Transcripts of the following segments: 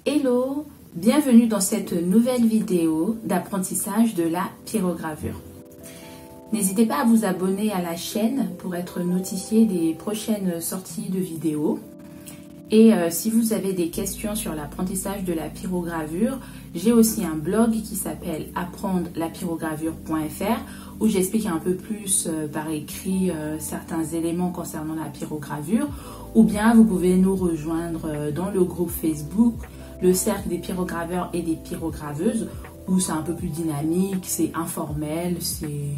Hello, bienvenue dans cette nouvelle vidéo d'apprentissage de la pyrogravure. N'hésitez pas à vous abonner à la chaîne pour être notifié des prochaines sorties de vidéos. Et si vous avez des questions sur l'apprentissage de la pyrogravure, j'ai aussi un blog qui s'appelle apprendre-la-pyrogravure.fr où j'explique un peu plus par écrit certains éléments concernant la pyrogravure. Ou bien vous pouvez nous rejoindre dans le groupe Facebook, le cercle des pyrograveurs et des pyrograveuses, où c'est un peu plus dynamique, c'est informel, c'est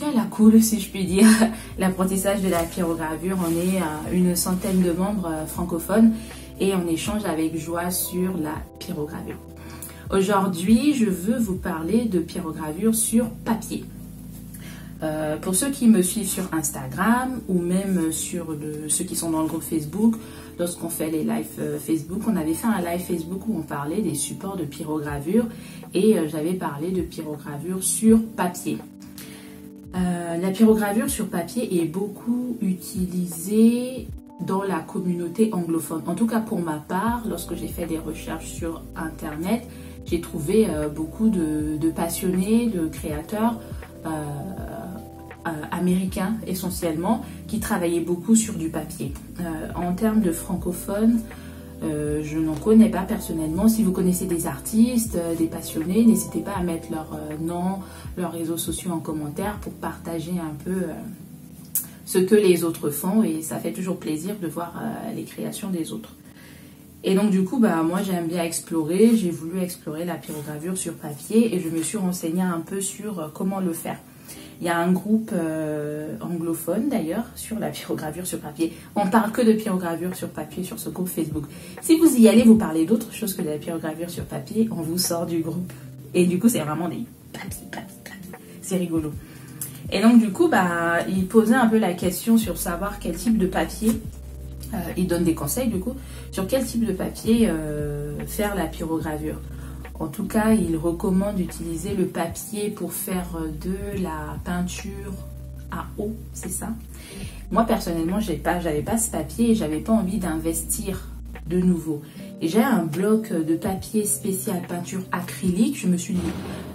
à la cool si je puis dire. L'apprentissage de la pyrogravure, on est une centaine de membres francophones et on échange avec joie sur la pyrogravure. Aujourd'hui, je veux vous parler de pyrogravure sur papier. Pour ceux qui me suivent sur Instagram ou même sur ceux qui sont dans le groupe Facebook, lorsqu'on fait les lives Facebook, on avait fait un live Facebook où on parlait des supports de pyrogravure et j'avais parlé de pyrogravure sur papier. La pyrogravure sur papier est beaucoup utilisée dans la communauté anglophone. En tout cas pour ma part, lorsque j'ai fait des recherches sur Internet, j'ai trouvé beaucoup de passionnés, de créateurs américains essentiellement, qui travaillaient beaucoup sur du papier. En termes de francophones, je n'en connais pas personnellement. Si vous connaissez des artistes, des passionnés, n'hésitez pas à mettre leur nom, leurs réseaux sociaux en commentaire pour partager un peu ce que les autres font, et ça fait toujours plaisir de voir les créations des autres. Et donc du coup, moi j'aime bien explorer, j'ai voulu explorer la pyrogravure sur papier et je me suis renseignée un peu sur comment le faire. Il y a un groupe anglophone d'ailleurs sur la pyrogravure sur papier. On parle que de pyrogravure sur papier sur ce groupe Facebook. Si vous y allez, vous parlez d'autre chose que de la pyrogravure sur papier, on vous sort du groupe. Et du coup, c'est vraiment des papiers. C'est rigolo. Et donc du coup, il posait un peu la question sur savoir quel type de papier, il donne des conseils du coup, sur quel type de papier faire la pyrogravure. En tout cas, il recommande d'utiliser le papier pour faire de la peinture à eau, c'est ça. Moi, personnellement, j'avais pas ce papier et j'avais pas envie d'investir de nouveau. Et j'ai un bloc de papier spécial peinture acrylique. Je me suis dit,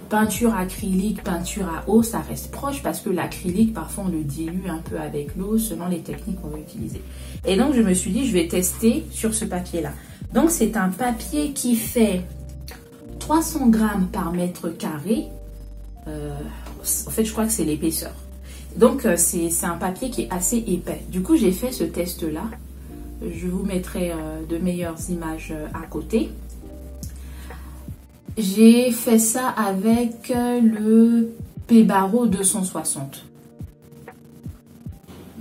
peinture acrylique, peinture à eau, ça reste proche parce que l'acrylique, parfois, on le dilue un peu avec l'eau selon les techniques qu'on va utiliser. Et donc, je me suis dit, je vais tester sur ce papier-là. Donc, c'est un papier qui fait 300 grammes par mètre carré. En fait, je crois que c'est l'épaisseur. Donc, c'est un papier qui est assez épais. Du coup, j'ai fait ce test-là. Je vous mettrai de meilleures images à côté. J'ai fait ça avec le Pebaro 260.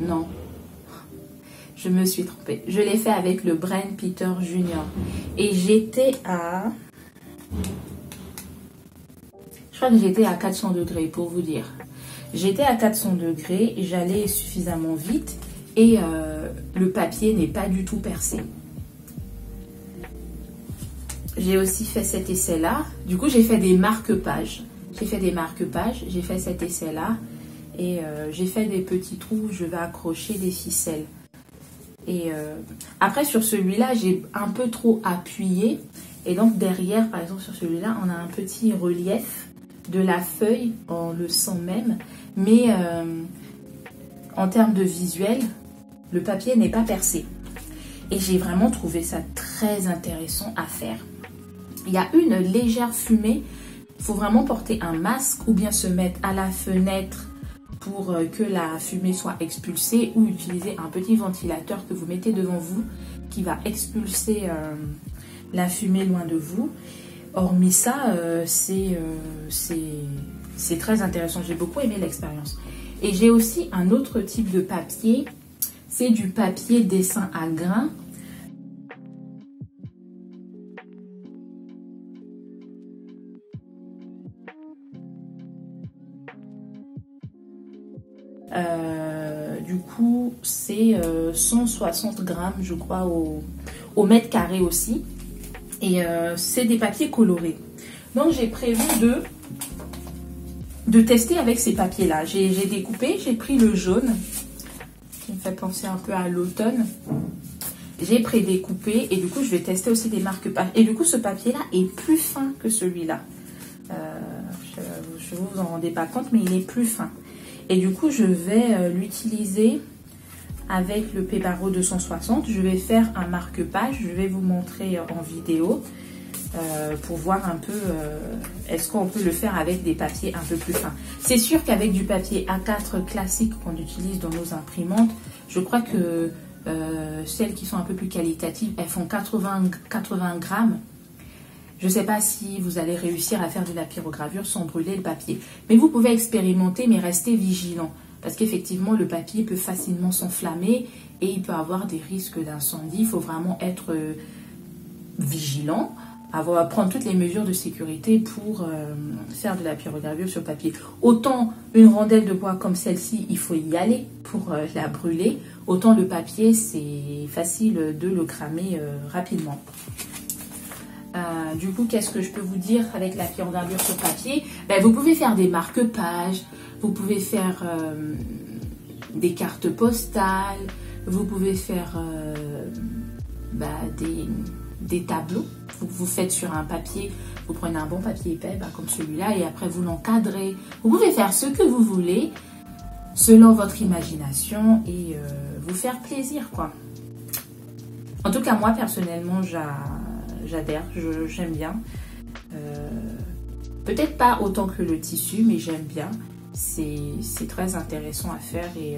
Non, je me suis trompée. Je l'ai fait avec le Brain Peter Junior. Et j'étais à... Je crois que j'étais à 400 degrés pour vous dire. J'étais à 400 degrés, j'allais suffisamment vite et le papier n'est pas du tout percé. J'ai aussi fait cet essai-là. Du coup, j'ai fait des marque-pages. J'ai fait cet essai-là et j'ai fait des petits trous où je vais accrocher des ficelles. Et après, sur celui-là, j'ai un peu trop appuyé. Et donc derrière, par exemple sur celui-là, on a un petit relief de la feuille, on le sent même. Mais en termes de visuel, le papier n'est pas percé. Et j'ai vraiment trouvé ça très intéressant à faire. Il y a une légère fumée. Il faut vraiment porter un masque ou bien se mettre à la fenêtre pour que la fumée soit expulsée, ou utiliser un petit ventilateur que vous mettez devant vous qui va expulser la fumée loin de vous. Hormis ça, c'est très intéressant. J'ai beaucoup aimé l'expérience. Et j'ai aussi un autre type de papier. C'est du papier dessin à grains. Du coup, c'est 160 grammes, je crois, au mètre carré aussi. Et c'est des papiers colorés. Donc, j'ai prévu de tester avec ces papiers-là. J'ai découpé, j'ai pris le jaune, qui me fait penser un peu à l'automne. j'ai prédécoupé et du coup, je vais tester aussi des marque-pages. Et du coup, ce papier-là est plus fin que celui-là. Je ne vous en rendez pas compte, mais il est plus fin. Et du coup, je vais l'utiliser avec le Pebaro 260. Je vais faire un marque-page. Je vais vous montrer en vidéo pour voir un peu est-ce qu'on peut le faire avec des papiers un peu plus fins. C'est sûr qu'avec du papier A4 classique qu'on utilise dans nos imprimantes, je crois que celles qui sont un peu plus qualitatives, elles font 80 grammes. Je ne sais pas si vous allez réussir à faire de la pyrogravure sans brûler le papier. Mais vous pouvez expérimenter, mais restez vigilant. Parce qu'effectivement, le papier peut facilement s'enflammer et il peut avoir des risques d'incendie. Il faut vraiment être vigilant, prendre toutes les mesures de sécurité pour faire de la pyrogravure sur papier. Autant une rondelle de bois comme celle-ci, il faut y aller pour la brûler. Autant le papier, c'est facile de le cramer rapidement. Du coup, qu'est-ce que je peux vous dire avec la pyrogravure sur papier? Vous pouvez faire des marque-pages, vous pouvez faire des cartes postales, vous pouvez faire des tableaux. Vous faites sur un papier, vous prenez un bon papier épais comme celui-là et après vous l'encadrez. Vous pouvez faire ce que vous voulez selon votre imagination et vous faire plaisir, quoi. En tout cas, moi, personnellement, j'adhère, j'aime bien. Peut-être pas autant que le tissu, mais j'aime bien. C'est très intéressant à faire et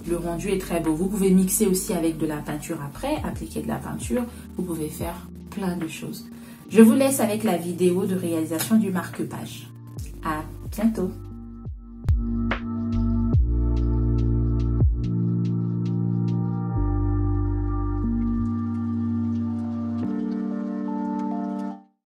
le rendu est très beau. Vous pouvez mixer aussi avec de la peinture après, appliquer de la peinture. Vous pouvez faire plein de choses. Je vous laisse avec la vidéo de réalisation du marque-page. À bientôt!